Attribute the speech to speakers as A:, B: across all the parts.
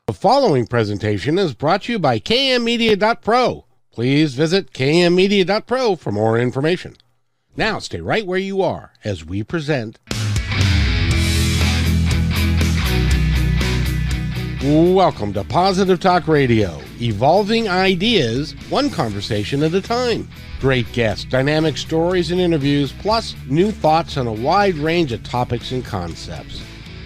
A: The following presentation is brought to you by kmmedia.pro. Please visit kmmedia.pro for more information. Now stay right where you are as we present. Welcome to Positive Talk Radio, evolving ideas, one conversation at a time. Great guests, dynamic stories and interviews, plus new thoughts on a wide range of topics and concepts.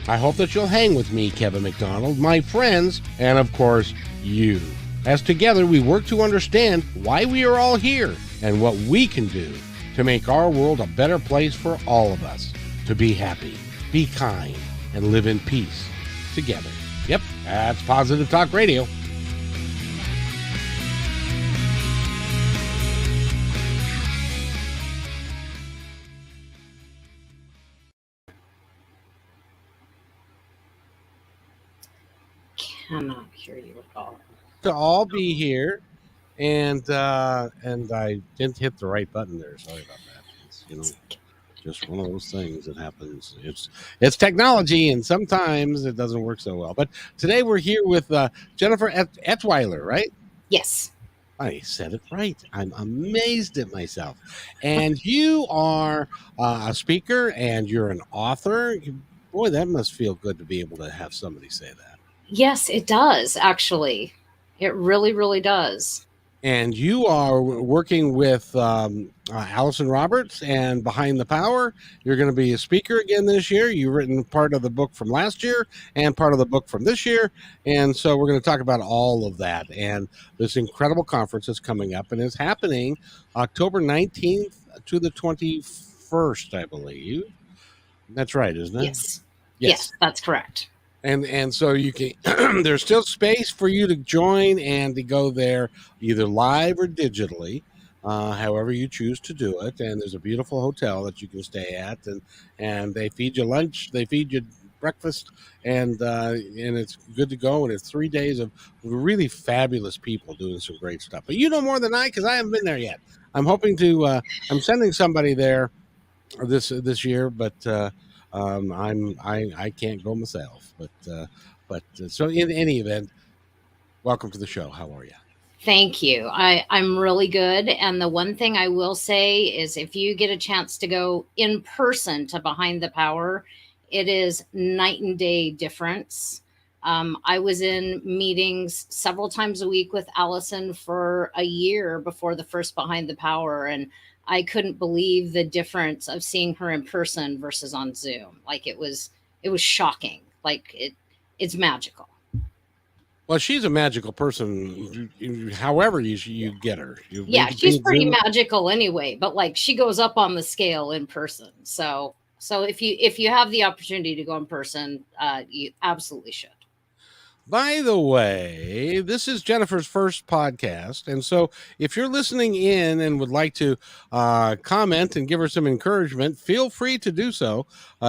A: I hope that you'll hang with me, Kevin McDonald, my friends, and of course, you. As together we work to understand why we are all here and what we can do to make our world a better place for all of us. To be happy, be kind, and live in peace together. Yep, that's Positive Talk Radio.
B: Cannot hear you at all.
A: To all be here, and I didn't hit the right button there. Sorry about that. It's, just one of those things that happens. It's technology, and sometimes it doesn't work so well. But today we're here with Jennifer Etzwiler, right?
B: Yes.
A: I said it right. I'm amazed at myself. And you are a speaker, and you're an author. Boy, that must feel good to be able to have somebody say that.
B: Yes, it does, actually. It really, really does.
A: And you are working with Allison Roberts and Behind the Power. You're going to be a speaker again this year. You've written part of the book from last year and part of the book from this year. And so we're going to talk about all of that. And this incredible conference is coming up, and it's happening October 19th to the 21st, I believe. That's right, isn't it?
B: Yes, that's correct.
A: And so you can, there's still space for you to join and to go there either live or digitally, however you choose to do it. And there's a beautiful hotel that you can stay at, and they feed you lunch, they feed you breakfast, and it's good to go. And it's 3 days of really fabulous people doing some great stuff. But you know more than I, because I haven't been there yet. I'm hoping to. I'm sending somebody there this year, but. I can't go myself, but so in any event, welcome to the show. How are you?
B: Thank you. I'm really good. And the one thing I will say is if you get a chance to go in person to Behind the Power, it is night and day difference. I was in meetings several times a week with Allison for a year before the first Behind the Power, and I couldn't believe the difference of seeing her in person versus on Zoom. Like it was shocking. Like it's magical.
A: Well, she's a magical person. However you get her.
B: She's pretty magical anyway. But like she goes up on the scale in person. So if you have the opportunity to go in person, you absolutely should.
A: By the way, this is Jennifer's first podcast, and so if you're listening in and would like to comment and give her some encouragement, feel free to do so.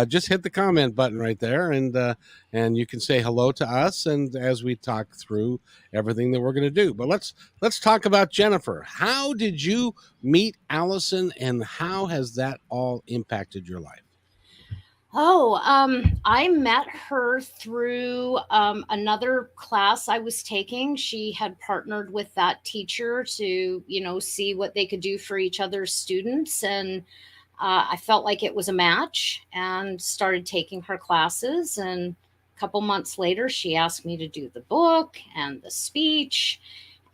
A: Just hit the comment button right there, and you can say hello to us, and as we talk through everything that we're going to do. But let's talk about Jennifer. How did you meet Allison, and how has that all impacted your life?
B: I met her through another class I was taking. She had partnered with that teacher to, see what they could do for each other's students. And I felt like it was a match and started taking her classes. And a couple months later, she asked me to do the book and the speech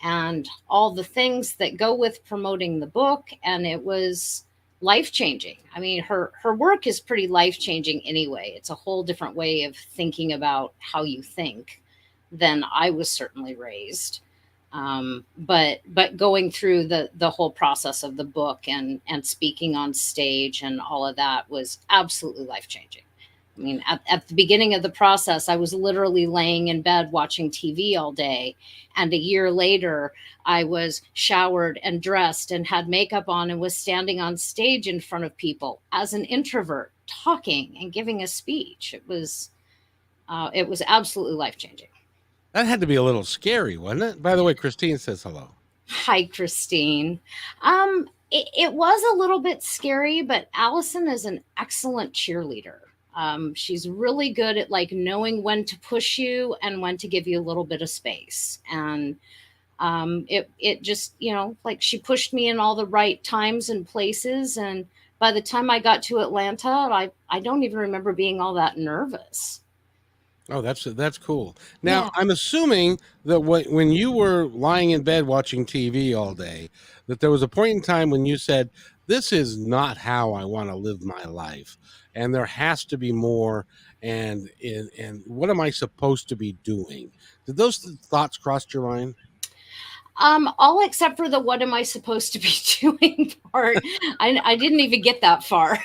B: and all the things that go with promoting the book. And it was life-changing. I mean, her work is pretty life-changing anyway. It's a whole different way of thinking about how you think than I was certainly raised. But going through the whole process of the book and speaking on stage and all of that was absolutely life-changing. I mean, at the beginning of the process, I was literally laying in bed watching TV all day. And a year later, I was showered and dressed and had makeup on and was standing on stage in front of people as an introvert, talking and giving a speech. It was absolutely life-changing.
A: That had to be a little scary, wasn't it? By the way, Christine says hello.
B: Hi, Christine. It was a little bit scary, but Allison is an excellent cheerleader. She's really good at like knowing when to push you and when to give you a little bit of space. And it just, like she pushed me in all the right times and places. And by the time I got to Atlanta, I don't even remember being all that nervous.
A: Oh, that's cool. Now,
B: Yeah.
A: I'm assuming that when you were lying in bed watching TV all day, that there was a point in time when you said, "This is not how I want to live my life, and there has to be more. And what am I supposed to be doing?" Did those thoughts cross your mind?
B: All except for the what am I supposed to be doing part. I didn't even get that far.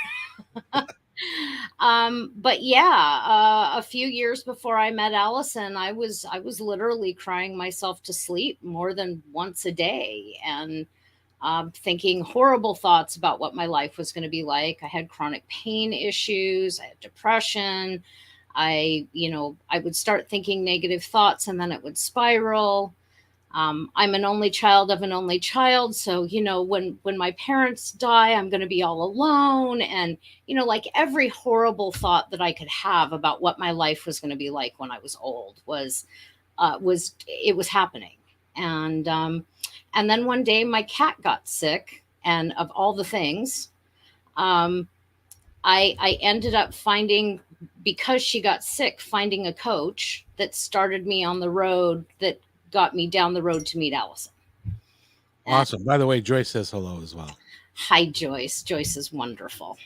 B: But yeah, a few years before I met Allison, I was literally crying myself to sleep more than once a day, and thinking horrible thoughts about what my life was going to be like. I had chronic pain issues, I had depression. I would start thinking negative thoughts and then it would spiral. I'm an only child of an only child, so when my parents die, I'm going to be all alone, and like every horrible thought that I could have about what my life was going to be like when I was old was happening. And then one day my cat got sick, and of all the things, um, I ended up finding, because she got sick, finding a coach that started me on the road that got me down the road to meet Allison. And
A: Awesome. By the way, Joyce says hello as well.
B: hi, Joyce. Joyce is wonderful.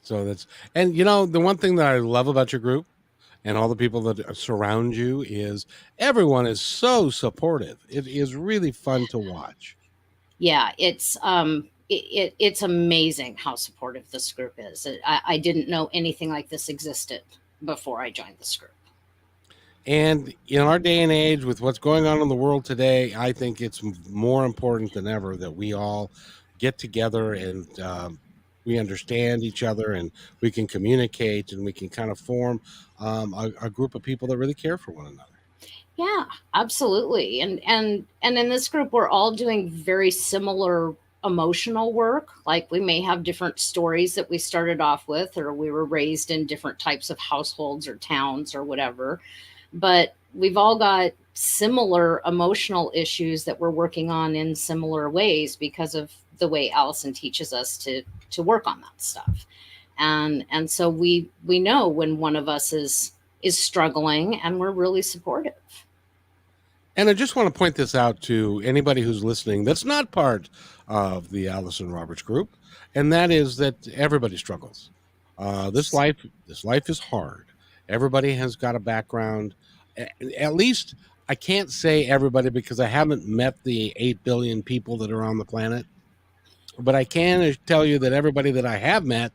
A: So and the one thing that I love about your group and all the people that surround you is everyone is so supportive. It is really fun to watch.
B: Yeah, it's amazing how supportive this group is. I didn't know anything like this existed before I joined this group.
A: And in our day and age, with what's going on in the world today, I think it's more important than ever that we all get together and we understand each other and we can communicate and we can kind of form a group of people that really care for one another.
B: Yeah, absolutely. And in this group, we're all doing very similar emotional work. Like we may have different stories that we started off with, or we were raised in different types of households or towns or whatever, but we've all got similar emotional issues that we're working on in similar ways because of the way Allison teaches us to work on that stuff. And so we know when one of us is struggling, and we're really supportive.
A: And I just want to point this out to anybody who's listening that's not part of the Allison Roberts group, and that is that everybody struggles. This life is hard. Everybody has got a background. At least I can't say everybody because I haven't met the 8 billion people that are on the planet, but I can tell you that everybody that I have met,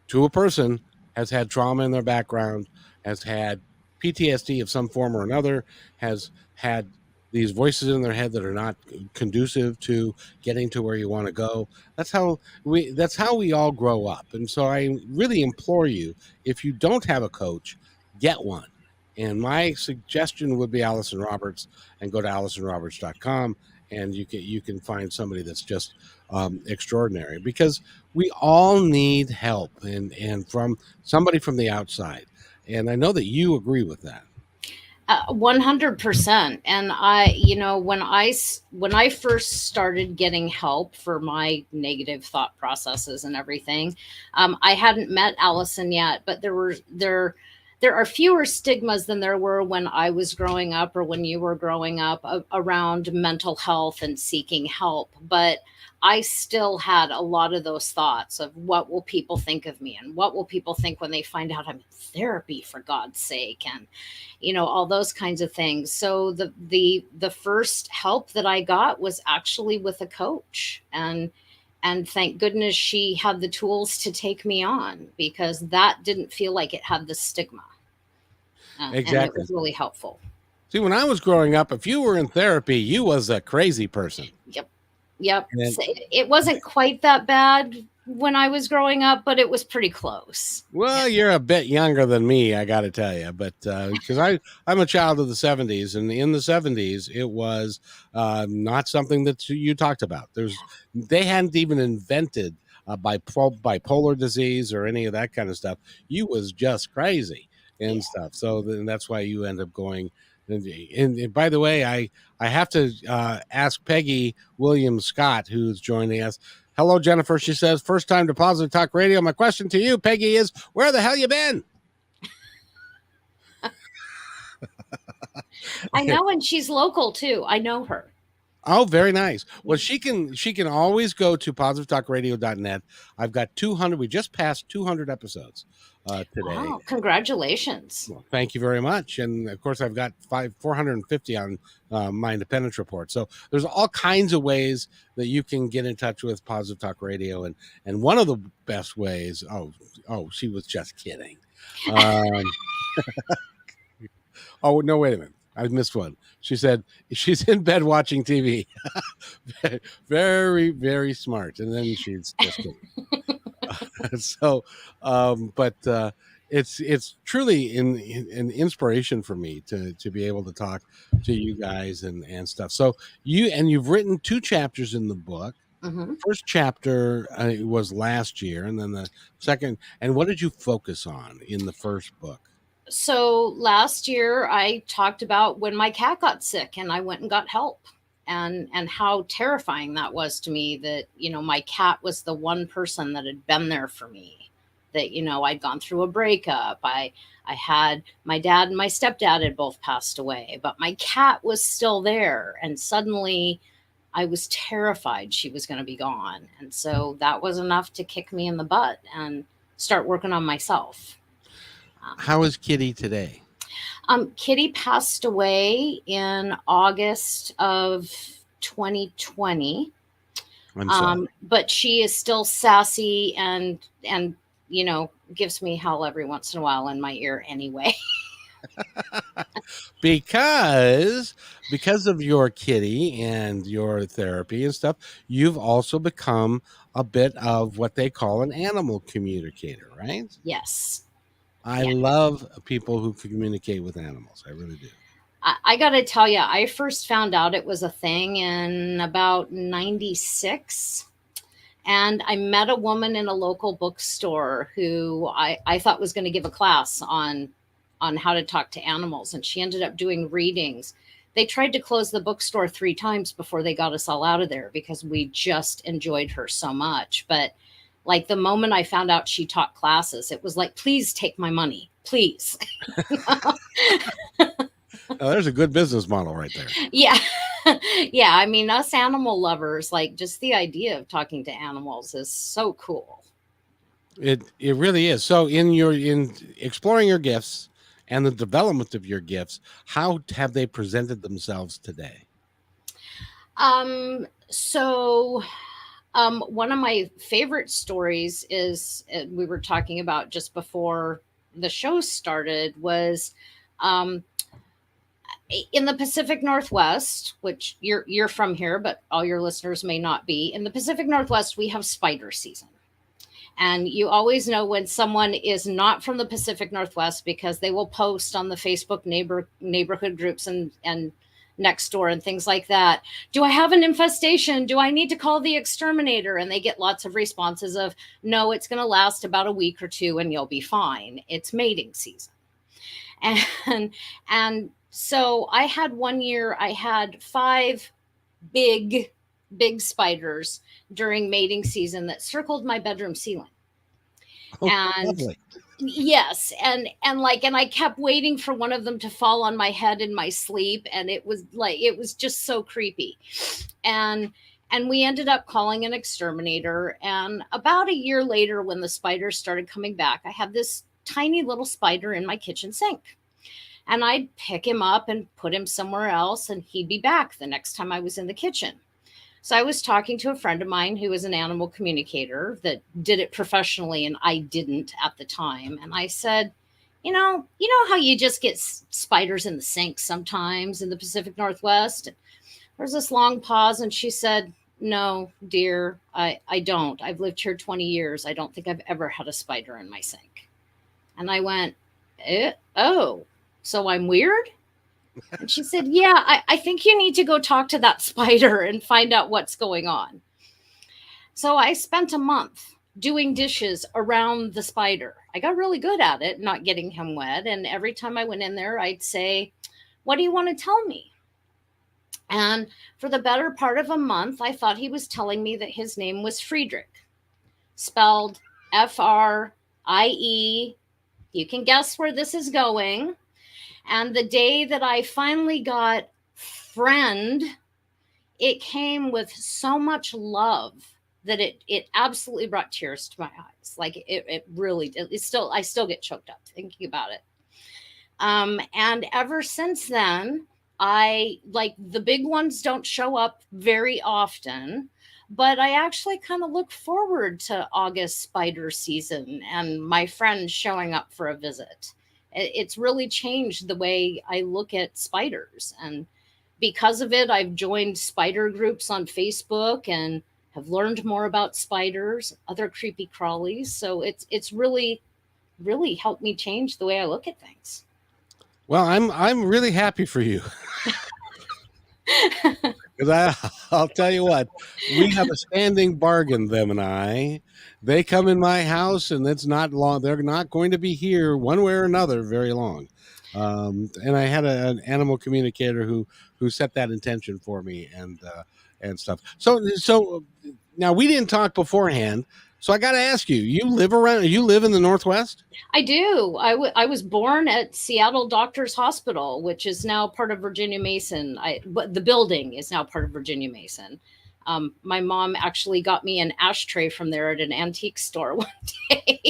A: to a person, has had trauma in their background, has had PTSD of some form or another, has had these voices in their head that are not conducive to getting to where you want to go. That's how we all grow up. And so I really implore you, if you don't have a coach, get one. And my suggestion would be Allison Roberts, and go to AllisonRoberts.com, and you can find somebody that's just extraordinary, because we all need help, and from somebody from the outside. And I know that you agree with that.
B: 100%. And when I first started getting help for my negative thought processes and everything, I hadn't met Allison yet, but there are fewer stigmas than there were when I was growing up or when you were growing up around mental health and seeking help. But I still had a lot of those thoughts of what will people think of me, and what will people think when they find out I'm in therapy, for God's sake, and all those kinds of things. So the first help that I got was actually with a coach, and thank goodness she had the tools to take me on, because that didn't feel like it had the stigma. And it
A: Exactly.
B: was really helpful.
A: See, when I was growing up, if you were in therapy, you was a crazy person.
B: Yep.
A: And
B: So it wasn't quite that bad when I was growing up, but it was pretty close.
A: well, you're a bit younger than me, I got to tell you, but because I'm a child of the '70s, and in the '70s, it was not something that you talked about. They hadn't even invented bipolar disease or any of that kind of stuff. You was just crazy and
B: Yeah.
A: stuff. So then that's why you end up going. And by the way, I have to ask Peggy Williams Scott, who's joining us. Hello, Jennifer. She says, first time to Positive Talk Radio. My question to you, Peggy, is where the hell you been?
B: I know, and she's local too. I know her.
A: Oh, very nice. Well, she can always go to positivetalkradio.net. I've got 200. We just passed 200 episodes today.
B: Wow, congratulations.
A: Well, thank you very much. And of course, I've got 450 on my independence report. So there's all kinds of ways that you can get in touch with Positive Talk Radio. And one of the best ways, she was just kidding. Oh, no, wait a minute. I missed one. She said she's in bed watching TV. Very, very smart. And then she's just kidding. It's truly an inspiration for me to be able to talk to you guys and stuff. So you've written 2 chapters in the book.
B: Mm-hmm.
A: First chapter was last year, and then the second. And what did you focus on in the first book?
B: So last year I talked about when my cat got sick and I went and got help, and how terrifying that was to me, that, my cat was the one person that had been there for me, that, I'd gone through a breakup. I had my dad and my stepdad had both passed away, but my cat was still there. And suddenly I was terrified she was going to be gone. And so that was enough to kick me in the butt and start working on myself.
A: How is Kitty today?
B: Kitty passed away in August of 2020.
A: I'm sorry.
B: But she is still sassy and gives me hell every once in a while in my ear anyway.
A: because of your Kitty and your therapy and stuff, you've also become a bit of what they call an animal communicator, right?
B: Yes.
A: I love people who communicate with animals. I really do.
B: I got to tell you, I first found out it was a thing in about 96. And I met a woman in a local bookstore who I thought was going to give a class on how to talk to animals. And she ended up doing readings. They tried to close the bookstore 3 times before they got us all out of there because we just enjoyed her so much. But like the moment I found out she taught classes, it was like, please take my money, please.
A: There's a good business model right there.
B: Yeah. Yeah. I mean, us animal lovers, like just the idea of talking to animals is so cool.
A: It really is. So in exploring your gifts and the development of your gifts, how have they presented themselves today?
B: One of my favorite stories is we were talking about just before the show started was in the Pacific Northwest, which you're from here, but all your listeners may not be. In the Pacific Northwest, we have spider season. And you always know when someone is not from the Pacific Northwest because they will post on the Facebook neighborhood groups and next door and things like that. Do I have an infestation? Do I need to call the exterminator? And they get lots of responses of, no, it's going to last about a week or 2 and you'll be fine. It's mating season. And so I had one year, I had 5 big spiders during mating season that circled my bedroom ceiling.
A: Oh,
B: and
A: lovely.
B: Yes. And I kept waiting for one of them to fall on my head in my sleep. And it was just so creepy. And we ended up calling an exterminator. And about a year later, when the spiders started coming back, I had this tiny little spider in my kitchen sink. And I'd pick him up and put him somewhere else, and he'd be back the next time I was in the kitchen. So I was talking to a friend of mine who was an animal communicator that did it professionally, and I didn't at the time. And I said, you know how you just get spiders in the sink sometimes in the Pacific Northwest? And there's this long pause, and she said, no, dear, I don't. I've lived here 20 years. I don't think I've ever had a spider in my sink. And I went, oh, so I'm weird? And she said, yeah, I think you need to go talk to that spider and find out what's going on. So I spent a month doing dishes around the spider. I got really good at it, not getting him wet. And every time I went in there, I'd say, "What do you want to tell me?" And for the better part of a month, I thought he was telling me that his name was Friedrich, spelled Frie. You can guess where this is going. And the day that I finally got friend, it came with so much love that it absolutely brought tears to my eyes. Like it really, it's still, I still get choked up thinking about it. And ever since then, I like the big ones don't show up very often, but I actually kind of look forward to August spider season and my friends showing up for a visit. It's really changed the way I look at spiders. And because of it, I've joined spider groups on Facebook and have learned more about spiders, other creepy crawlies. So it's really, really helped me change the way I look at things.
A: Well, I'm really happy for you. Because I'll tell you what, we have a standing bargain, them and I. They come in my house, and it's not long. They're not going to be here one way or another very long. And I had an animal communicator who set that intention for me and stuff. So now we didn't talk beforehand. So I got to ask you: you live around? You live in the Northwest?
B: I do. I was born at Seattle Doctors Hospital, which is now part of Virginia Mason. But the building is now part of Virginia Mason. My mom actually got me an ashtray from there at an antique store one day.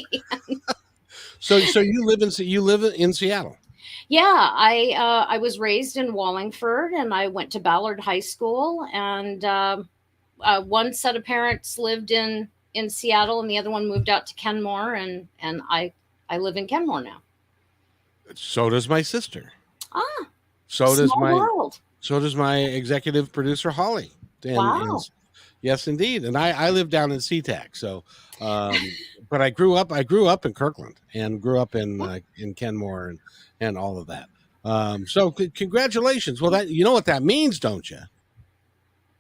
A: So you live in Seattle?
B: Yeah, I was raised in Wallingford, and I went to Ballard High School, and one set of parents lived in Seattle, and the other one moved out to Kenmore, and I live in Kenmore now.
A: So does my sister.
B: Ah,
A: So does
B: small
A: my
B: world.
A: so does my executive producer Holly. And
B: Wow.
A: yes, indeed. And I live down in SeaTac. So, but I grew up in Kirkland and grew up in Kenmore and all of that. So congratulations. Well, that you know what that means, don't you?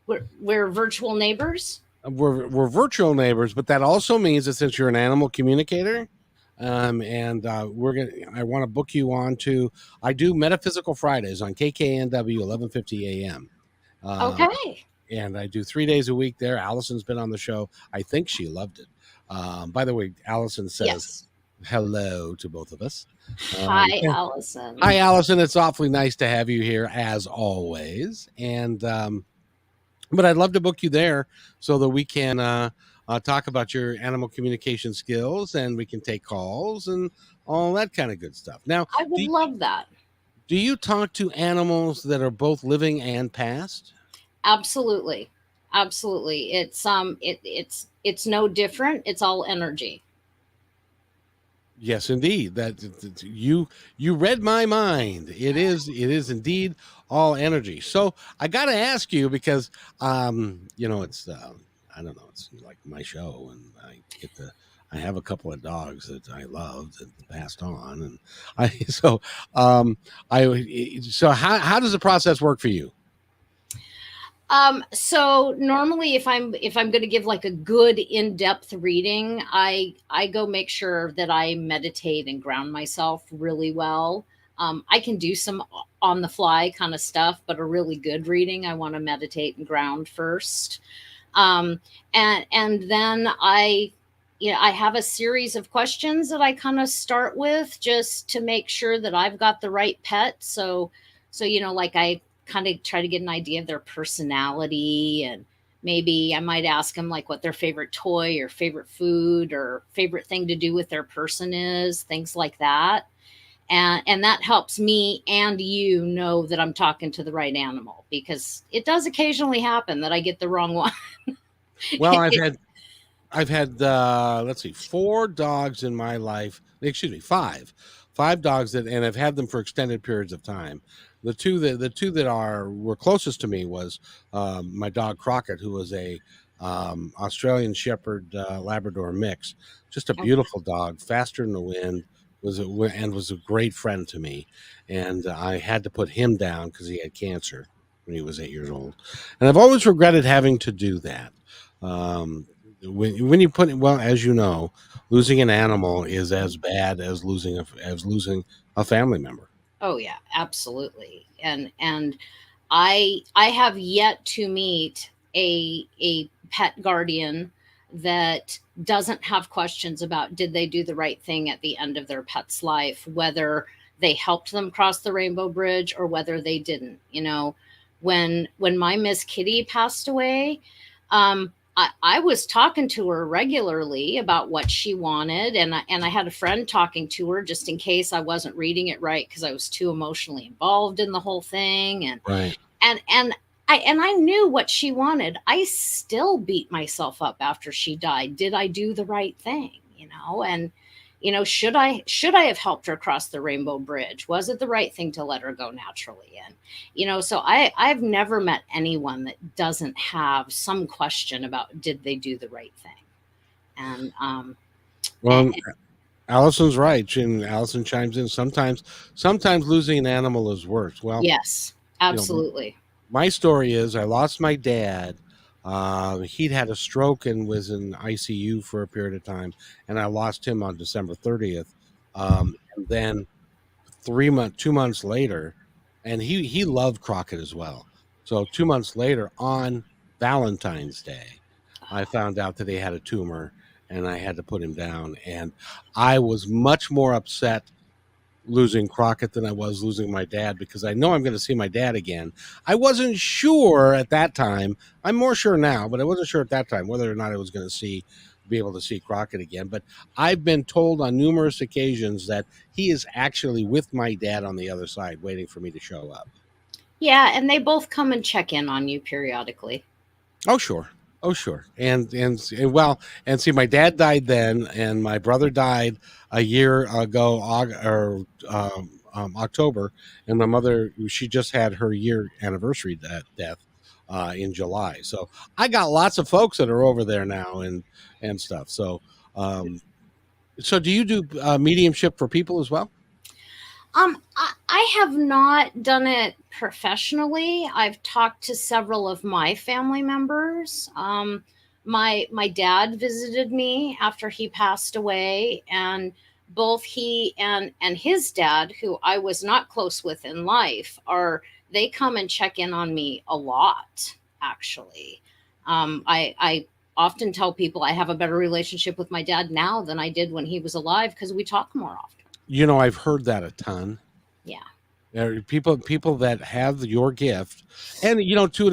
B: We're virtual neighbors.
A: We're virtual neighbors, but that also means that since you're an animal communicator, and I want to book you on to. I do Metaphysical Fridays on KKNW 1150 AM.
B: Okay.
A: And I do 3 days a week there. Allison's been on the show. I think she loved it. By the way, Allison says
B: Yes.
A: hello to both of us.
B: Hi, Allison.
A: Hi, Allison. It's awfully nice to have you here as always. And but I'd love to book you there so that we can talk about your animal communication skills and we can take calls and all that kind of good stuff. Now,
B: I would love that.
A: do you talk to animals that are both living and past?
B: Absolutely. Absolutely. It's no different. It's all energy.
A: Yes, indeed. You read my mind. It is indeed all energy. So I got to ask you because it's I don't know, it's like my show, and I have a couple of dogs that I loved and passed on, and I so how does the process work for you?
B: So normally if I'm going to give like a good in-depth reading, I go make sure that I meditate and ground myself really well. I can do some on the fly kind of stuff, but a really good reading, I want to meditate and ground first. Um, and then I have a series of questions that I kind of start with just to make sure that I've got the right pet. So like I kind of try to get an idea of their personality, and maybe I might ask them like what their favorite toy or favorite food or favorite thing to do with their person is, things like that. And that helps me and you know that I'm talking to the right animal, because it does occasionally happen that I get the wrong one.
A: Well, I've had let's see, 4 dogs in my life. Excuse me, five dogs and I've had them for extended periods of time. The two that were closest to me was my dog Crockett, who was a Australian Shepherd Labrador mix, just a beautiful dog, faster than the wind. Was a great friend to me, and I had to put him down because he had cancer when he was 8 years old, and I've always regretted having to do that. Um, when you put, well, as you know, losing an animal is as bad as losing a family member.
B: Oh yeah, absolutely. And I have yet to meet a pet guardian that doesn't have questions about did they do the right thing at the end of their pet's life, whether they helped them cross the rainbow bridge or whether they didn't. You know, when my Miss Kitty passed away, I was talking to her regularly about what she wanted, and I had a friend talking to her just in case I wasn't reading it right because I was too emotionally involved in the whole thing,
A: Right.
B: and I knew what she wanted. I still beat myself up after she died. Did I do the right thing? And should I have helped her cross the rainbow bridge? Was it the right thing to let her go naturally? And so I've never met anyone that doesn't have some question about did they do the right thing. And
A: Well, Allison's right, and Allison chimes in. Sometimes losing an animal is worse. Well,
B: yes,
A: you know,
B: absolutely.
A: my story is I lost my dad. He'd had a stroke and was in ICU for a period of time, and I lost him on December 30th. And then 2 months later, and he loved Crockett as well. So 2 months later, on Valentine's Day, I found out that he had a tumor, and I had to put him down. And I was much more upset losing Crockett than I was losing my dad, because I know I'm going to see my dad again. I wasn't sure at that time. I'm more sure now, but I wasn't sure at that time whether or not I was going to be able to see Crockett again. But I've been told on numerous occasions that he is actually with my dad on the other side, waiting for me to show up.
B: Yeah, and they both come and check in on you periodically.
A: Oh, sure. Oh, sure. And well, and see, my dad died then, and my brother died a year ago, October, and my mother, she just had her year anniversary death in July. So I got lots of folks that are over there now and stuff. So do you do mediumship for people as well?
B: I have not done it professionally. I've talked to several of my family members. My dad visited me after he passed away, and both he and his dad, who I was not close with in life, they come and check in on me a lot. Actually, I often tell people I have a better relationship with my dad now than I did when he was alive because we talk more often.
A: I've heard that a ton.
B: Yeah.
A: There are people that have your gift, and to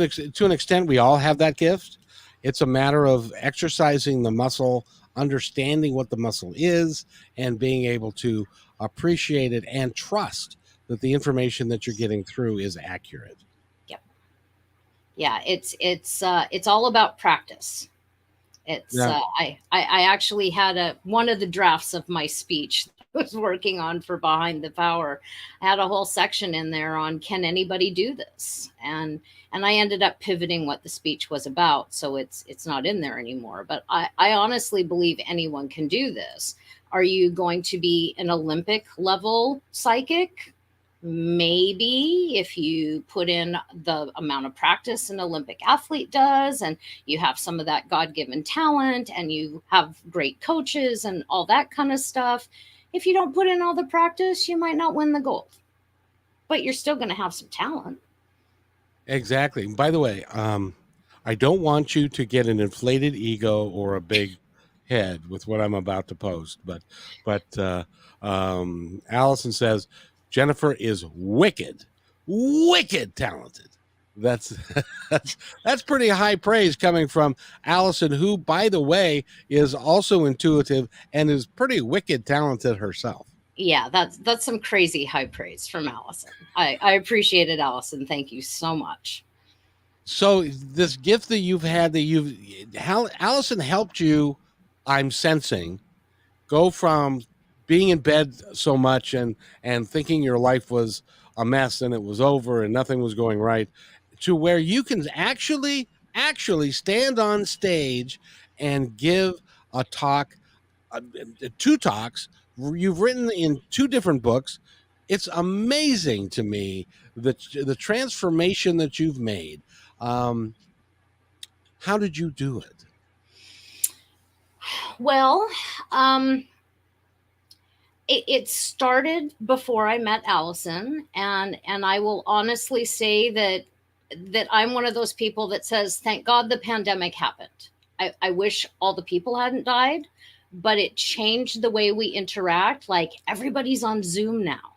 A: an extent, we all have that gift. It's a matter of exercising the muscle, understanding what the muscle is, and being able to appreciate it and trust that the information that you're getting through is accurate.
B: Yep. Yeah. It's all about practice. It's
A: Yeah.
B: I actually had one of the drafts of my speech that I was working on for Behind the Power. I had a whole section in there on can anybody do this, and I ended up pivoting what the speech was about, so it's not in there anymore. But I honestly believe anyone can do this. Are you going to be an Olympic level psychic? Maybe, if you put in the amount of practice an Olympic athlete does, and you have some of that God-given talent, and you have great coaches and all that kind of stuff. If you don't put in all the practice, you might not win the gold, but you're still going to have some talent.
A: Exactly. By the way, I don't want you to get an inflated ego or a big head with what I'm about to post, but Allison says Jennifer is wicked talented. That's that's pretty high praise coming from Allison, who, by the way, is also intuitive and is pretty wicked talented herself.
B: Yeah, that's some crazy high praise from Allison. I appreciate it, Allison. Thank you so much.
A: So this gift that you've had, how Allison helped you, I'm sensing, go from being in bed so much and thinking your life was a mess and it was over and nothing was going right, to where you can actually stand on stage and give a talk, uh, two talks. You've written in two different books. It's amazing to me the transformation that you've made. um, how did you do it?
B: Well, um, it started before I met Allison, and I will honestly say that I'm one of those people that says, "Thank God the pandemic happened." I wish all the people hadn't died, but it changed the way we interact. Like everybody's on Zoom now,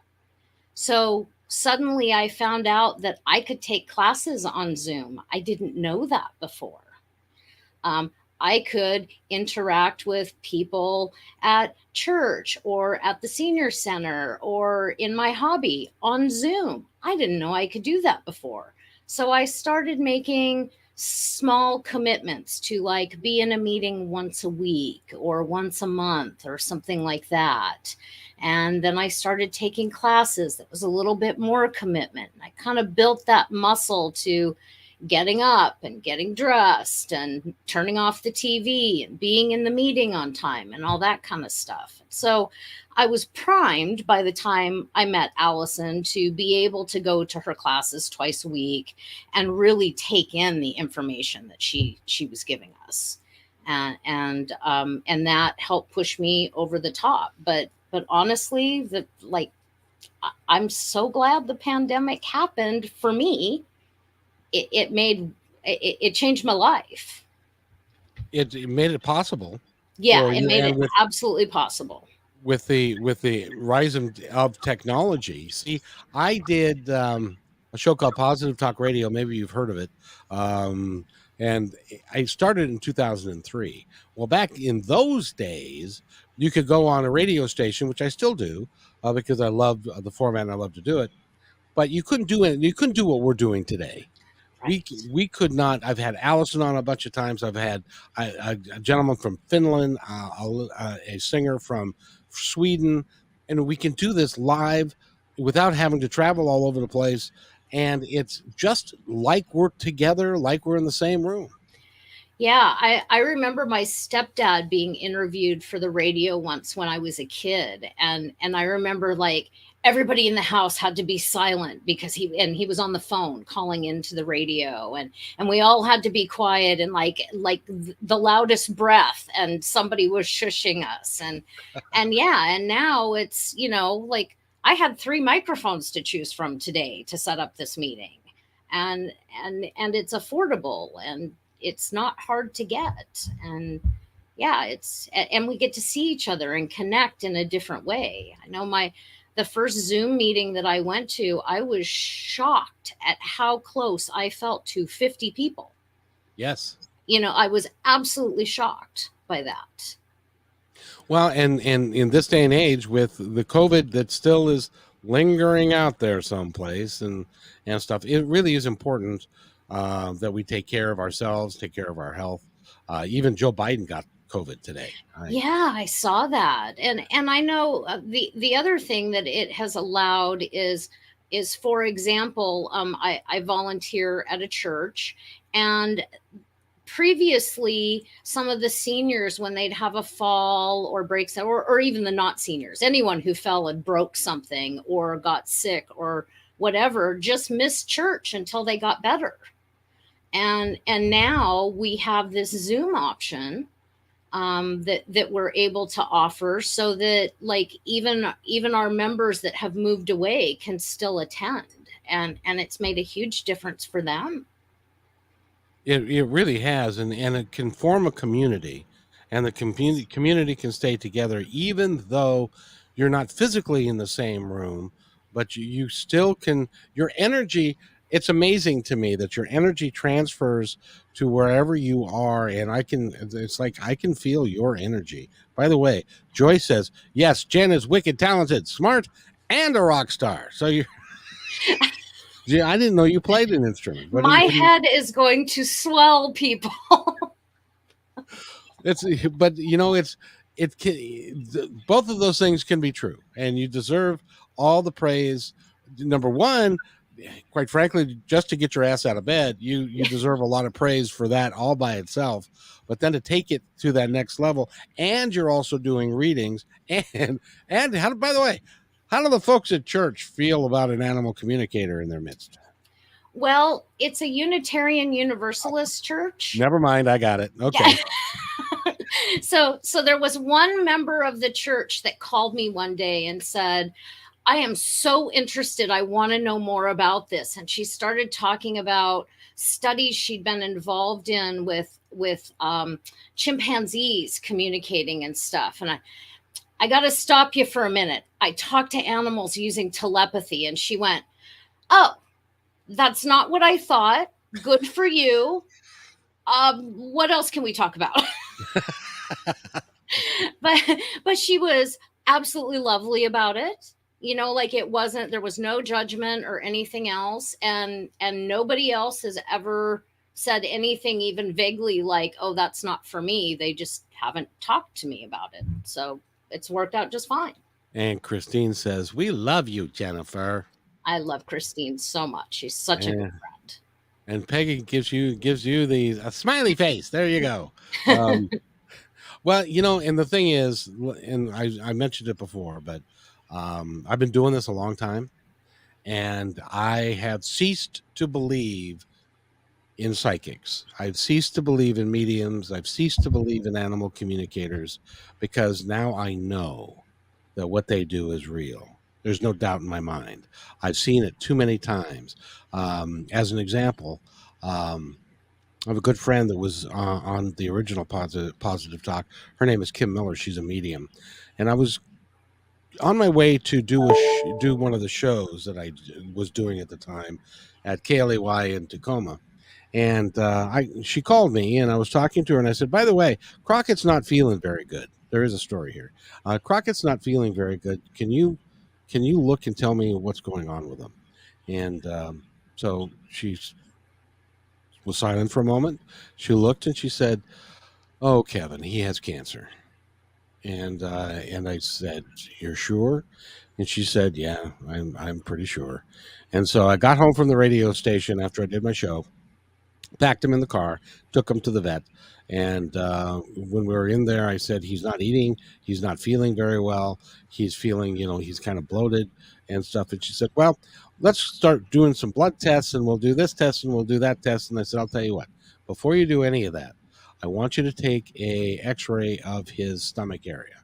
B: so suddenly I found out that I could take classes on Zoom. I didn't know that before. Um, I could interact with people at church or at the senior center or in my hobby on Zoom. I didn't know I could do that before. So I started making small commitments to like be in a meeting once a week or once a month or something like that. And then I started taking classes that was a little bit more commitment. I kind of built that muscle to getting up and getting dressed and turning off the TV and being in the meeting on time and all that kind of stuff. So I was primed by the time I met Allison to be able to go to her classes twice a week and really take in the information that she was giving us. And that helped push me over the top. But honestly, the like I'm so glad the pandemic happened for me. It made it changed my life.
A: It made it possible
B: Yeah,
A: for
B: it
A: you,
B: made
A: and
B: it absolutely possible.
A: with the rise of technology. See, I did a show called Positive Talk Radio. Maybe you've heard of it. Um, and I started in 2003. Well, back in those days, you could go on a radio station, which I still do, because I love the format and I love to do it. But you couldn't do it. You couldn't do what we're doing today.
B: Right.
A: We could not. I've had Allison on a bunch of times. I've had a gentleman from Finland, a singer from Sweden, and we can do this live without having to travel all over the place. And it's just like we're together, like we're in the same room.
B: Yeah, I remember my stepdad being interviewed for the radio once when I was a kid, and I remember like everybody in the house had to be silent because he was on the phone calling into the radio, and we all had to be quiet and like the loudest breath, and somebody was shushing us, and yeah, and now it's like I had three microphones to choose from today to set up this meeting, and and it's affordable and it's not hard to get. And yeah, and we get to see each other and connect in a different way. I know the first Zoom meeting that I went to, I was shocked at how close I felt to 50 people.
A: Yes.
B: I was absolutely shocked by that.
A: Well, and in this day and age, with the COVID that still is lingering out there someplace and stuff, it really is important that we take care of ourselves, take care of our health. Even Joe Biden got COVID today.
B: Yeah, I saw that, and I know the other thing that it has allowed is for example, I volunteer at a church, and previously some of the seniors, when they'd have a fall or breaks, or even the not seniors, anyone who fell and broke something or got sick or whatever, just missed church until they got better. And now we have this Zoom option, that we're able to offer, so that like even our members that have moved away can still attend, and it's made a huge difference for them.
A: It really has, and it can form a community, and the community can stay together even though you're not physically in the same room, but you still can. Your energy. It's amazing to me that your energy transfers to wherever you are, and I can. It's like I can feel your energy. By the way, Joy says yes. Jen is wicked talented, smart, and a rock star. So you. Yeah, I didn't know you played an instrument.
B: My head is going to swell, people.
A: But it can, both of those things can be true, and you deserve all the praise. Number one, quite frankly, just to get your ass out of bed, you deserve a lot of praise for that all by itself. But then to take it to that next level, and you're also doing readings, and how, by the way, how do the folks at church feel about an animal communicator in their midst?
B: Well, it's a Unitarian Universalist church.
A: Never mind, I got it. Okay.
B: So there was one member of the church that called me one day and said, I am so interested. I want to know more about this. And she started talking about studies she'd been involved in with chimpanzees communicating and stuff. And I got to stop you for a minute. I talked to animals using telepathy, and she went, "Oh, that's not what I thought. Good for you. What else can we talk about?" but but she was absolutely lovely about it. Like, it wasn't, there was no judgment or anything else, and nobody else has ever said anything even vaguely like, "Oh, that's not for me." They just haven't talked to me about it, so it's worked out just fine.
A: And Christine says, "We love you, Jennifer."
B: I love Christine so much. She's such a good
A: And,
B: friend.
A: and Peggy gives you a smiley face. There you go. Um, well, and the thing is, and I mentioned it before, but I've been doing this a long time, and I have ceased to believe in psychics. I've ceased to believe in mediums. I've ceased to believe in animal communicators, because now I know that what they do is real. There's no doubt in my mind. I've seen it too many times. As an example, I have a good friend that was on the original Positive Talk. Her name is Kim Miller. She's a medium, and I was on my way to do one of the shows that I was doing at the time at KLAY in Tacoma. And she called me, and I was talking to her, and I said, "By the way, Crockett's not feeling very good. There is a story here. Crockett's not feeling very good. Can you look and tell me what's going on with him?" And so she was silent for a moment. She looked and she said, "Oh, Kevin, he has cancer." And I said, "You're sure?" And she said, "Yeah, I'm pretty sure." And so I got home from the radio station after I did my show, packed him in the car, took him to the vet. And when we were in there, I said, "He's not eating. He's not feeling very well. He's feeling, he's kind of bloated and stuff." And she said, "Well, let's start doing some blood tests, and we'll do this test and we'll do that test." And I said, "I'll tell you what, before you do any of that, I want you to take a x-ray of his stomach area."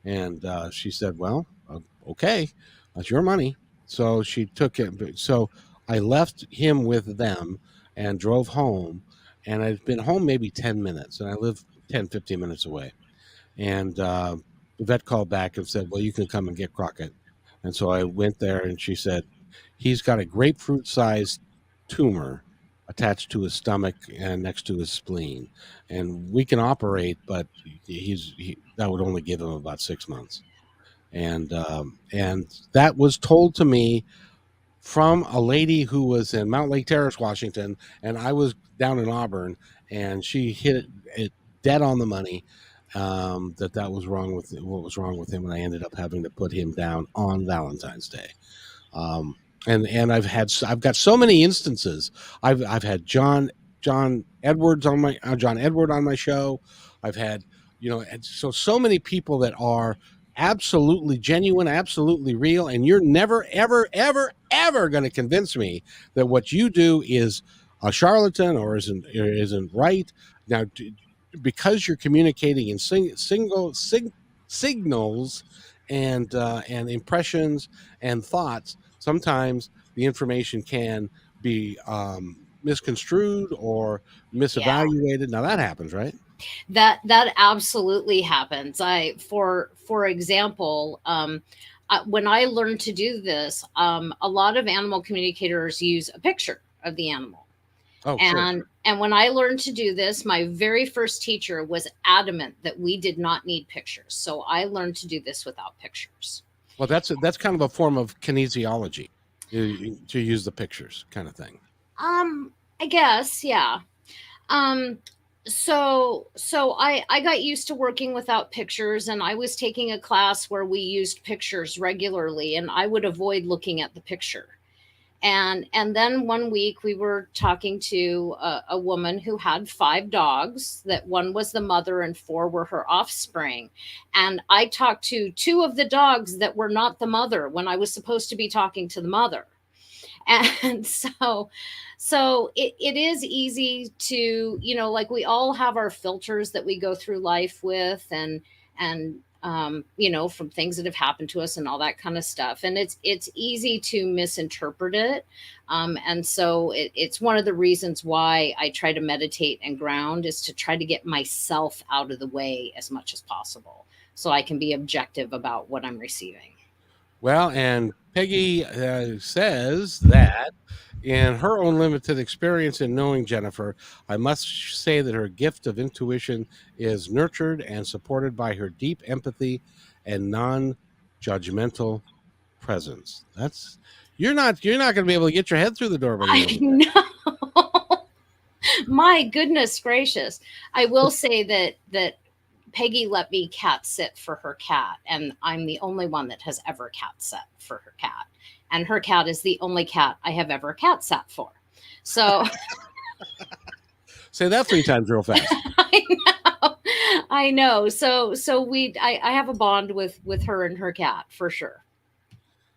A: And she said, "Well, okay, that's your money." So she took it. So I left him with them and drove home. And I'd been home maybe 10 minutes, and I live 10, 15 minutes away. And the vet called back and said, "Well, you can come and get Crockett." And so I went there, and she said, "He's got a grapefruit sized tumor attached to his stomach and next to his spleen. And we can operate, but that would only give him about 6 months." And that was told to me from a lady who was in Mount Lake Terrace, Washington, and I was down in Auburn, and she hit it dead on the money. That was wrong with what was wrong with him, and I ended up having to put him down on Valentine's Day. Um, and I've got so many instances. I've had John Edwards on my John Edward on my show. I've had and so many people that are absolutely genuine, absolutely real, and you're never ever ever ever going to convince me that what you do is a charlatan or isn't right. Now, because you're communicating in signals and impressions and thoughts, sometimes the information can be misconstrued or
B: Yeah,
A: misevaluated. Now that happens, right?
B: that absolutely happens. For example, when I learned to do this, a lot of animal communicators use a picture of the animal.
A: Oh, sure.
B: And when I learned to do this, my very first teacher was adamant that we did not need pictures. So I learned to do this without pictures.
A: Well, that's kind of a form of kinesiology, to use the pictures kind of thing.
B: I guess, yeah. Um, so I got used to working without pictures, and I was taking a class where we used pictures regularly, and I would avoid looking at the picture. And then one week we were talking to a woman who had 5 dogs, that one was the mother and 4 were her offspring. And I talked to 2 of the dogs that were not the mother when I was supposed to be talking to the mother. And so it is easy to, like, we all have our filters that we go through life with, and from things that have happened to us and all that kind of stuff, and it's easy to misinterpret it. And so it's one of the reasons why I try to meditate and ground, is to try to get myself out of the way as much as possible, so I can be objective about what I'm receiving.
A: Well, and Peggy says that in her own limited experience in knowing Jennifer, I must say that her gift of intuition is nurtured and supported by her deep empathy and non-judgmental presence. That's you're not going to be able to get your head through the door by the end
B: I
A: of the day.
B: know. My goodness gracious. I will say that Peggy let me cat sit for her cat, and I'm the only one that has ever cat sat for her cat. And her cat is the only cat I have ever cat sat for. So
A: Say that 3 times real fast.
B: I know. I know. So I have a bond with her and her cat for sure.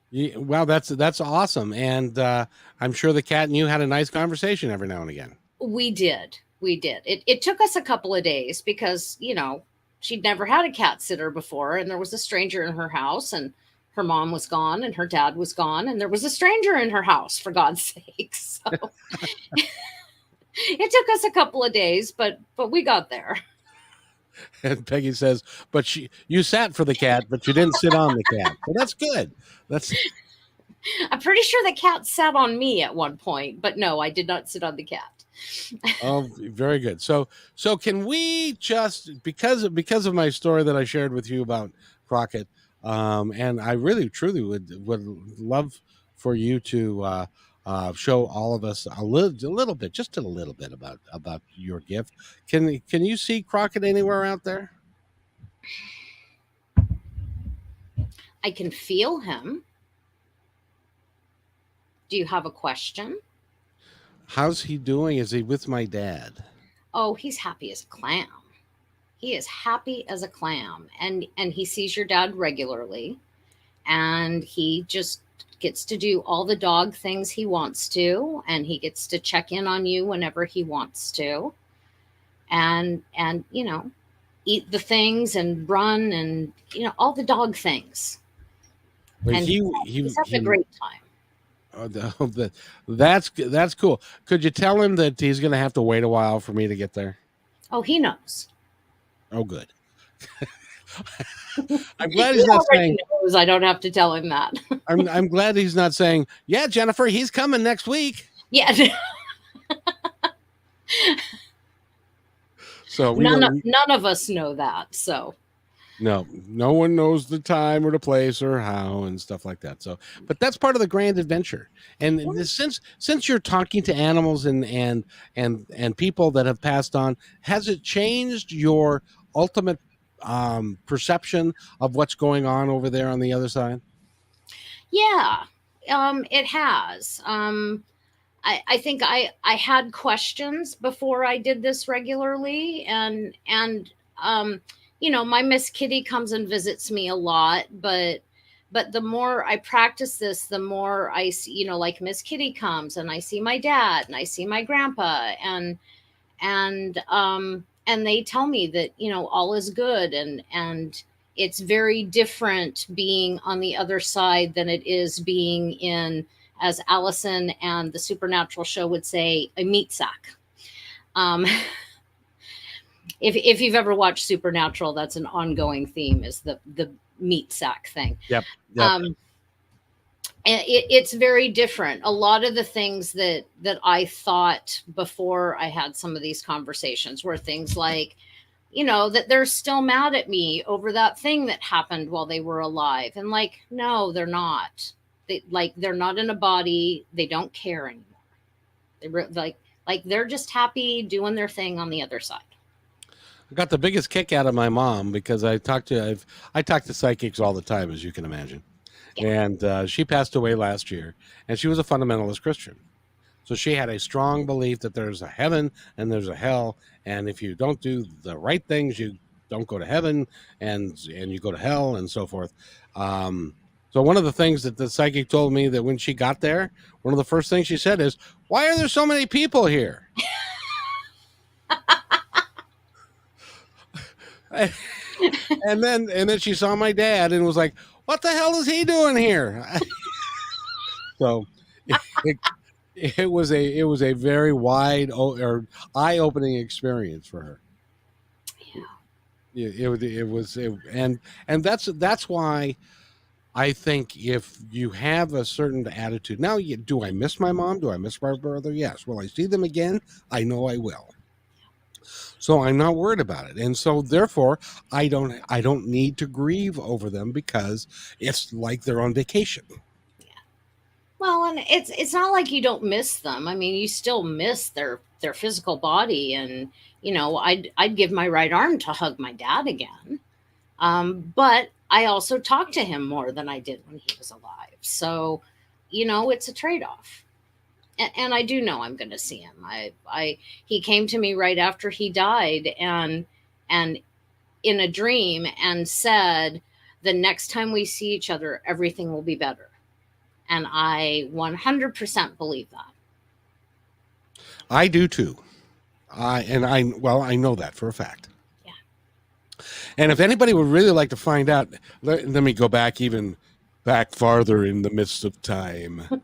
A: Yeah, wow, that's awesome, and I'm sure the cat and you had a nice conversation every now and again.
B: We did. We did. It took us a couple of days because, she'd never had a cat sitter before, and there was a stranger in her house, and her mom was gone and her dad was gone, and there was a stranger in her house, for God's sake. So it took us a couple of days, but we got there.
A: And Peggy says, "But you sat for the cat, but you didn't sit on the cat. Well, that's good. That's
B: I'm pretty sure the cat sat on me at one point, but no, I did not sit on the cat.
A: oh, very good. So can we just because of my story that I shared with you about Crockett, and I really truly would love for you to show all of us a little bit, just a little bit about your gift. Can you see Crockett anywhere out there?
B: I can feel him. Do you have a question?
A: How's he doing? Is he with my dad?
B: Oh, he's happy as a clam. He is happy as a clam, and he sees your dad regularly, and he just gets to do all the dog things he wants to, and he gets to check in on you whenever he wants to, and eat the things and run, and all the dog things.
A: But
B: And he's having a great time.
A: That's cool. Could you tell him that he's going to have to wait a while for me to get there?
B: Oh, he knows.
A: Oh, good. I'm glad he's not saying.
B: Knows. I don't have to tell him that.
A: I'm glad he's not saying, "Yeah, Jennifer, he's coming next week."
B: Yeah.
A: So
B: none of us know that. So
A: no one knows the time or the place or how and stuff like that. So, but that's part of the grand adventure. And since you're talking to animals and people that have passed on, has it changed your ultimate perception of what's going on over there on the other side?
B: Yeah, it has. I think I had questions before I did this regularly, and my Miss Kitty comes and visits me a lot, but the more I practice this, the more I see, like Miss Kitty comes and I see my dad and I see my grandpa, and they tell me that all is good, and it's very different being on the other side than it is being in, as Allison and the Supernatural show would say, a meat sack. If you've ever watched Supernatural, that's an ongoing theme, is the meat sack thing.
A: Yep.
B: It's very different. A lot of the things that I thought before I had some of these conversations were things like, that they're still mad at me over that thing that happened while they were alive. And like, no, they're not. They're not in a body. They don't care anymore. They're just happy doing their thing on the other side.
A: I got the biggest kick out of my mom because I talk to psychics all the time, as you can imagine. Yeah. And she passed away last year, and she was a fundamentalist Christian. So she had a strong belief that there's a heaven and there's a hell, and if you don't do the right things, you don't go to heaven, and you go to hell, and so forth. So one of the things that the psychic told me that when she got there, one of the first things she said is, "Why are there so many people here?" and then she saw my dad and was like, "What the hell is he doing here?" So it, it was a very wide or eye opening experience for her. And that's why I think if you have a certain attitude now, do I miss my mom? Do I miss my brother? Yes. Will I see them again? I know I will. So I'm not worried about it, and so therefore I don't need to grieve over them because it's like they're on vacation.
B: Well, and it's not like you don't miss them. I mean, you still miss their physical body, and I'd give my right arm to hug my dad again. But I also talk to him more than I did when he was alive. So, it's a trade off. And I do know I'm going to see him. He came to me right after he died, and in a dream, and said, "The next time we see each other, everything will be better." And I 100% believe that.
A: I do too. I know that for a fact.
B: Yeah.
A: And if anybody would really like to find out, let me go back farther in the midst of time.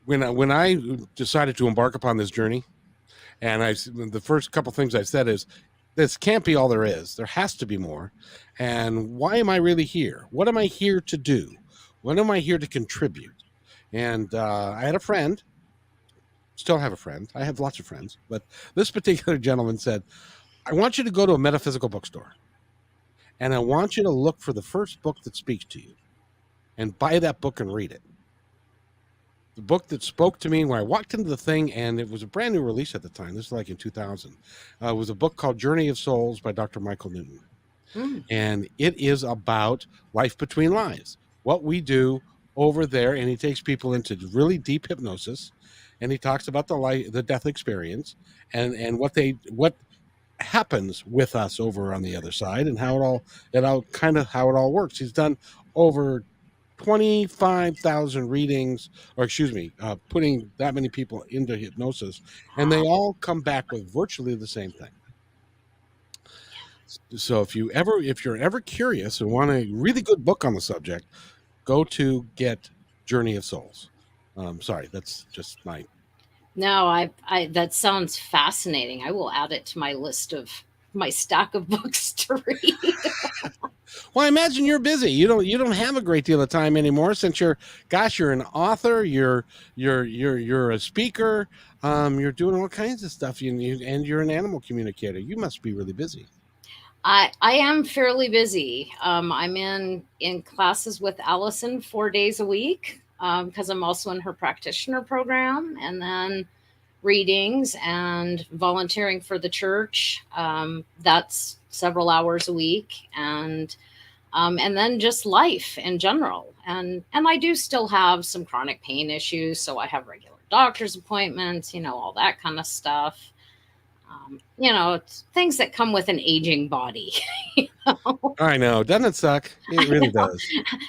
A: When I decided to embark upon this journey, and the first couple things I said is, this can't be all there is. There has to be more. And why am I really here? What am I here to do? What am I here to contribute? And I had a friend, still have a friend. I have lots of friends, but this particular gentleman said, "I want you to go to a metaphysical bookstore, and I want you to look for the first book that speaks to you and buy that book and read it." The book that spoke to me when I walked into the thing, and it was a brand new release at the time. This was like in 2000. Was a book called Journey of Souls by Dr. Michael Newton. And it is about life between lives, what we do over there. And he takes people into really deep hypnosis, and he talks about the death experience and what happens with us over on the other side, and how it all works. He's done over 25,000 readings, or excuse me, putting that many people into hypnosis, and they all come back with virtually the same thing. So if you're ever curious and want a really good book on the subject, go to get Journey of Souls. Sorry, that's just my.
B: No, I that sounds fascinating. I will add it to my list of my stack of books to read.
A: Well, I imagine you're busy. You don't have a great deal of time anymore since you're an author. You're a speaker. You're doing all kinds of stuff. And you're an animal communicator. You must be really busy.
B: I am fairly busy. I'm in classes with Allison 4 days a week because I'm also in her practitioner program, and then readings and volunteering for the church. That's several hours a week, and then just life in general. And I do still have some chronic pain issues, so I have regular doctor's appointments, all that kind of stuff. It's things that come with an aging body.
A: I know. Doesn't it suck? It really does.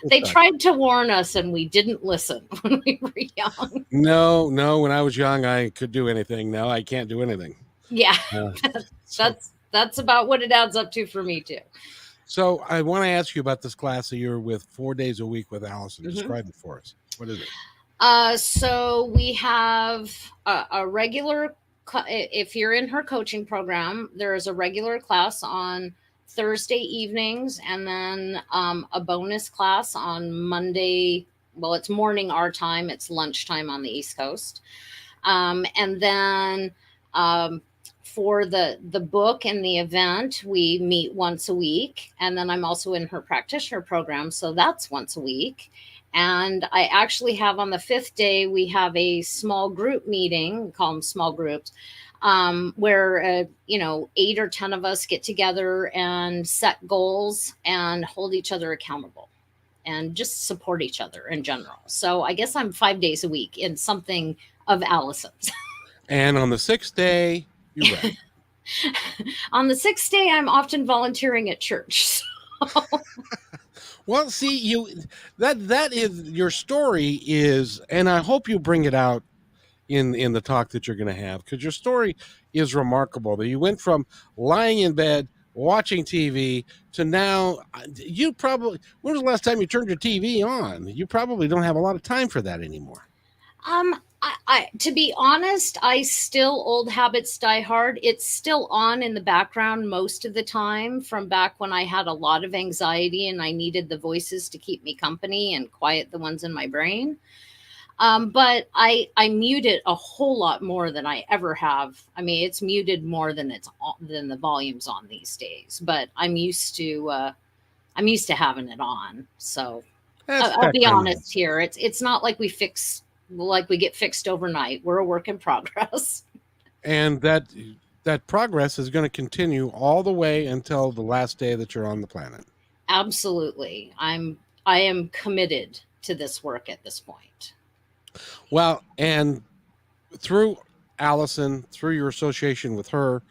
B: They tried to warn us, and we didn't listen when we were young.
A: No. When I was young, I could do anything. Now I can't do anything.
B: Yeah, that's about what it adds up to for me too.
A: So I want to ask you about this class that you're with 4 days a week with Allison. Mm-hmm. Describe it for us. What is it?
B: So we have a regular. If you're in her coaching program, there is a regular class on Thursday evenings, and then a bonus class on Monday. Well, it's morning our time. It's lunchtime on the East Coast. And then for the book and the event, we meet once a week. And then I'm also in her practitioner program, so that's once a week. And I actually have on the 5th day, we have a small group meeting, we call them small groups, where, 8 or 10 of us get together and set goals and hold each other accountable and just support each other in general. So I guess I'm 5 days a week in something of Allison's.
A: And on the 6th day, you read.
B: On the 6th day, I'm often volunteering at church. So.
A: Well, see, that is your story is, and I hope you bring it out in the talk that you're going to have, because your story is remarkable. That you went from lying in bed watching TV to now. You probably, when was the last time you turned your TV on? You probably don't have a lot of time for that anymore.
B: To be honest, I still old habits die hard. It's still on in the background most of the time from back when I had a lot of anxiety and I needed the voices to keep me company and quiet the ones in my brain. But I mute it a whole lot more than I ever have. I mean, it's muted more than than the volume's on these days. But I'm used to having it on. So
A: That's
B: I'll
A: that
B: be
A: kind of
B: honest here. It's not like we get fixed overnight. We're a work in progress.
A: and that progress is going to continue all the way until the last day that you're on the planet.
B: Absolutely. I am committed to this work at this point.
A: Well, and through Allison, through your association with her,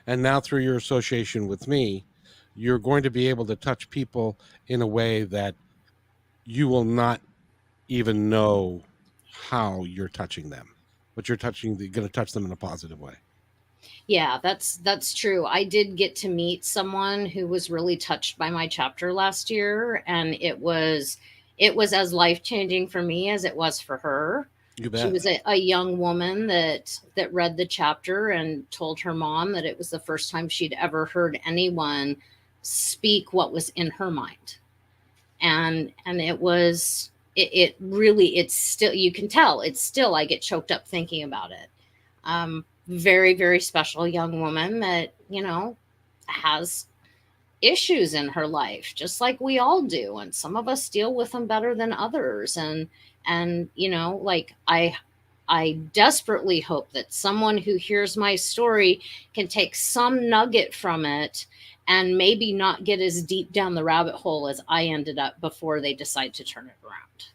A: and now through your association with me, you're going to be able to touch people in a way that you will not even know how you're touching them, but you're going to touch them in a positive way.
B: Yeah, that's true. I did get to meet someone who was really touched by my chapter last year, and it was as life-changing for me as it was for her.
A: You
B: She
A: bet.
B: was a young woman that read the chapter and told her mom that it was the first time she'd ever heard anyone speak what was in her mind. And it really, it's still, you can tell it's still, I get choked up thinking about it. Very, very special young woman that, has issues in her life, just like we all do. And some of us deal with them better than others. And, like I desperately hope that someone who hears my story can take some nugget from it and maybe not get as deep down the rabbit hole as I ended up before they decide to turn it around.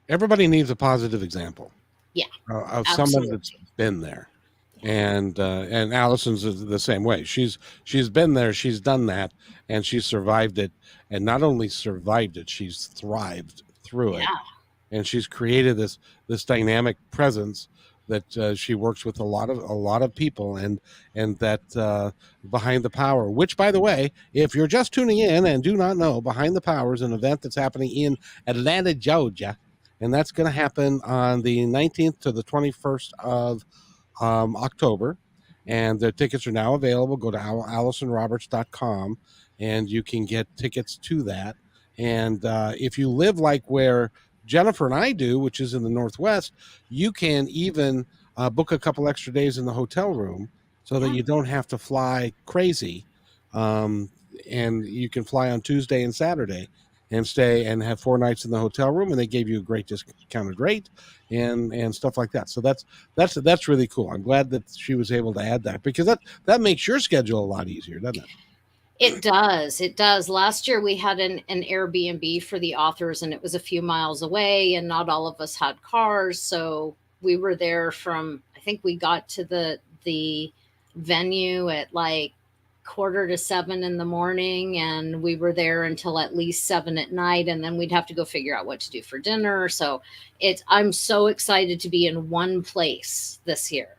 A: Everybody needs a positive example.
B: Yeah,
A: Of somebody that's
B: absolutely.
A: been there. And Allison's the same way. She's been there, she's done that, and she's survived it. And not only survived it, she's thrived through it,
B: Yeah.
A: and she's created this dynamic presence that she works with a lot of people, and that Behind the Power, which, by the way, if you're just tuning in and do not know, Behind the Power is an event that's happening in Atlanta, Georgia, and that's going to happen on the 19th to the 21st of October. And the tickets are now available. Go to AllisonRoberts.com and you can get tickets to that. And if you live like where Jennifer and I do, which is in the Northwest, you can even book a couple extra days in the hotel room so that
B: Yeah.
A: you don't have to fly crazy. Um, and you can fly on Tuesday and Saturday and stay and have 4 nights in the hotel room, and they gave you a great discounted rate and stuff like that. So that's really cool. I'm glad that she was able to add that, because that makes your schedule a lot easier, doesn't it?
B: It does. It does. Last year we had an Airbnb for the authors and it was a few miles away and not all of us had cars. So we were there from, I think we got to the venue at like 6:45 in the morning and we were there until at least 7 at night and then we'd have to go figure out what to do for dinner. So I'm so excited to be in one place this year,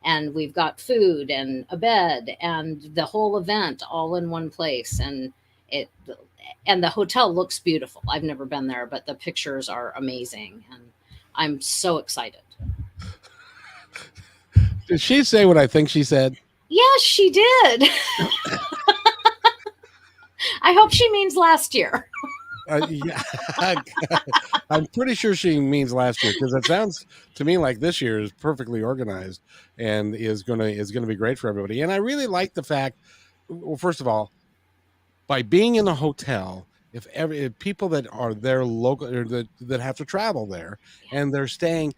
B: and we've got food and a bed and the whole event all in one place. It and the hotel looks beautiful. I've never been there, but the pictures are amazing and I'm so excited.
A: Did she say what I think she said?
B: Yes, she did. I hope she means last year.
A: Yeah, I'm pretty sure she means last year, because it sounds to me like this year is perfectly organized and is gonna be great for everybody. And I really like the fact, well, first of all, by being in a hotel, if people that are there local, or that have to travel there, and they're staying,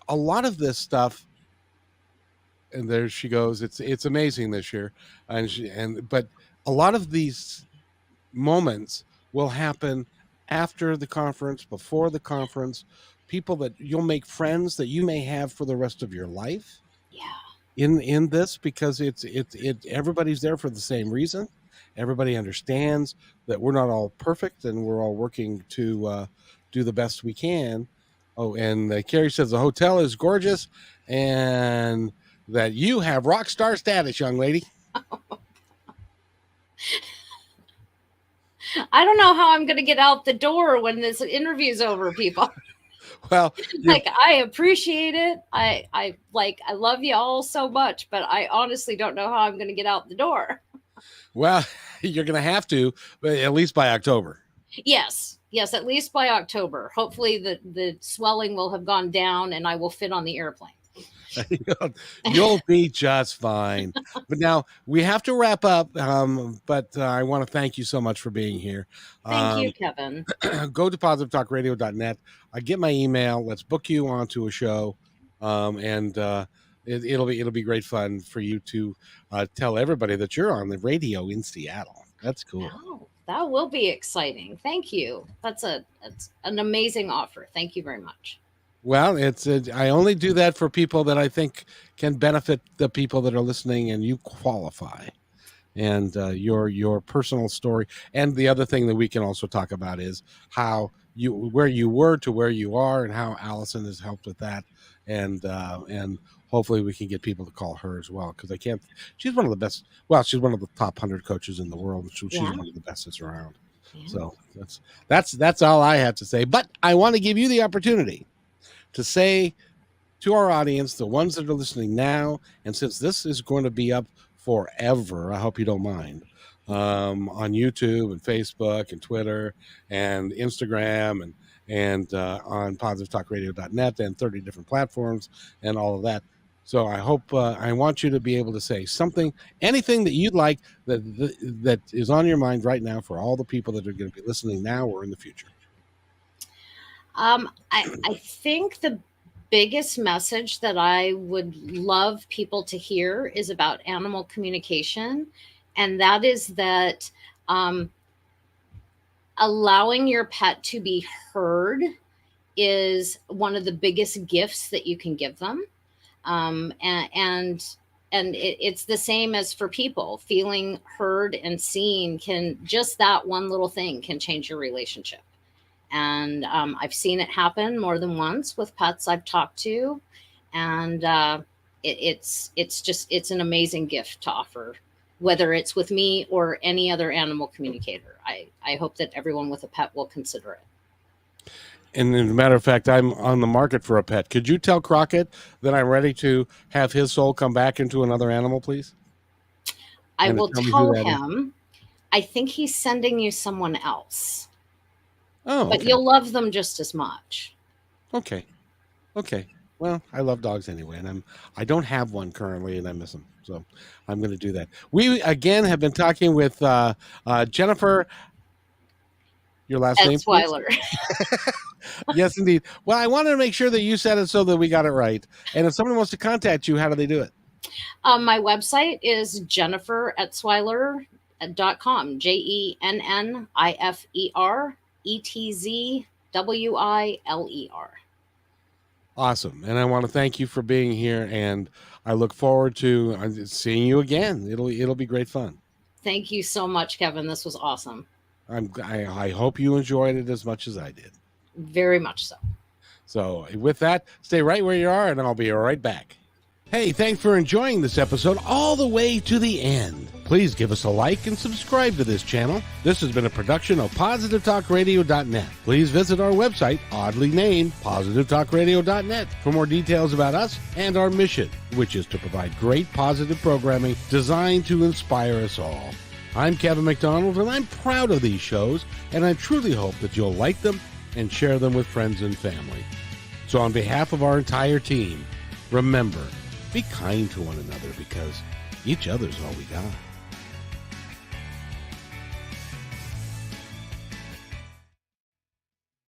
A: a lot of this stuff, and there she goes. It's amazing this year, but a lot of these moments will happen after the conference, before the conference. People that you'll make, friends that you may have for the rest of your life
B: Yeah.
A: in this, because it's everybody's there for the same reason, everybody understands that we're not all perfect and we're all working to do the best we can. Oh, and Carrie says the hotel is gorgeous and that you have rock star status, young lady.
B: I don't know how I'm going to get out the door when this interview's over, people.
A: Well,
B: like, I appreciate it. I love you all so much, but I honestly don't know how I'm going to get out the door.
A: Well, you're going to have to, but at least by October.
B: Yes, at least by October. Hopefully the swelling will have gone down and I will fit on the airplane.
A: You'll be just fine. But now we have to wrap up. But I want to thank you so much for being here.
B: Thank you, Kevin.
A: Go to positivetalkradio.net. Get my email. Let's book you onto a show. And it'll be great fun for you to tell everybody that you're on the radio in Seattle. That's cool.
B: Oh, that will be exciting. Thank you. That's an amazing offer. Thank you very much.
A: Well, I only do that for people that I think can benefit the people that are listening, and you qualify. And your personal story, and the other thing that we can also talk about is where you were to where you are, and how Allison has helped with that, and hopefully we can get people to call her as well, because she's one of the best. Well, she's one of the top 100 coaches in the world. She's one of the best that's around. Yeah. So that's all I have to say. But I want to give you the opportunity to say to our audience, the ones that are listening now, and since this is going to be up forever, I hope you don't mind, on YouTube and Facebook and Twitter and Instagram and on positivetalkradio.net and 30 different platforms and all of that. So I hope I want you to be able to say something, anything that you'd like that is on your mind right now for all the people that are going to be listening now or in the future.
B: I think the biggest message that I would love people to hear is about animal communication. And that is that allowing your pet to be heard is one of the biggest gifts that you can give them. And it's the same as for people. Feeling heard and seen just that one little thing can change your relationship. And I've seen it happen more than once with pets I've talked to. And it's an amazing gift to offer, whether it's with me or any other animal communicator. I hope that everyone with a pet will consider it.
A: And as a matter of fact, I'm on the market for a pet. Could you tell Crockett that I'm ready to have his soul come back into another animal, please?
B: I will tell him. I think he's sending you someone else.
A: Oh,
B: but you'll love them just as much.
A: Okay. Well, I love dogs anyway, and I don't have one currently, and I miss them, so I'm going to do that. We again have been talking with Jennifer. Your last name,
B: Etzwiler.
A: Yes, indeed. Well, I wanted to make sure that you said it so that we got it right. And if someone wants to contact you, how do they do it?
B: My website is jenniferetzwiler.com. JenniferEtzwiler.
A: Awesome. And I want to thank you for being here, and I look forward to seeing you again. It'll be great fun.
B: Thank you so much, Kevin. This was awesome.
A: I hope you enjoyed it as much as I did.
B: Very much so.
A: So with that, stay right where you are, and I'll be right back. Hey, thanks for enjoying this episode all the way to the end. Please give us a like and subscribe to this channel. This has been a production of positivetalkradio.net. Please visit our website, oddly named positivetalkradio.net, for more details about us and our mission, which is to provide great positive programming designed to inspire us all. I'm Kevin McDonald, and I'm proud of these shows, and I truly hope that you'll like them and share them with friends and family. So on behalf of our entire team, remember, be kind to one another, because each other's all we got.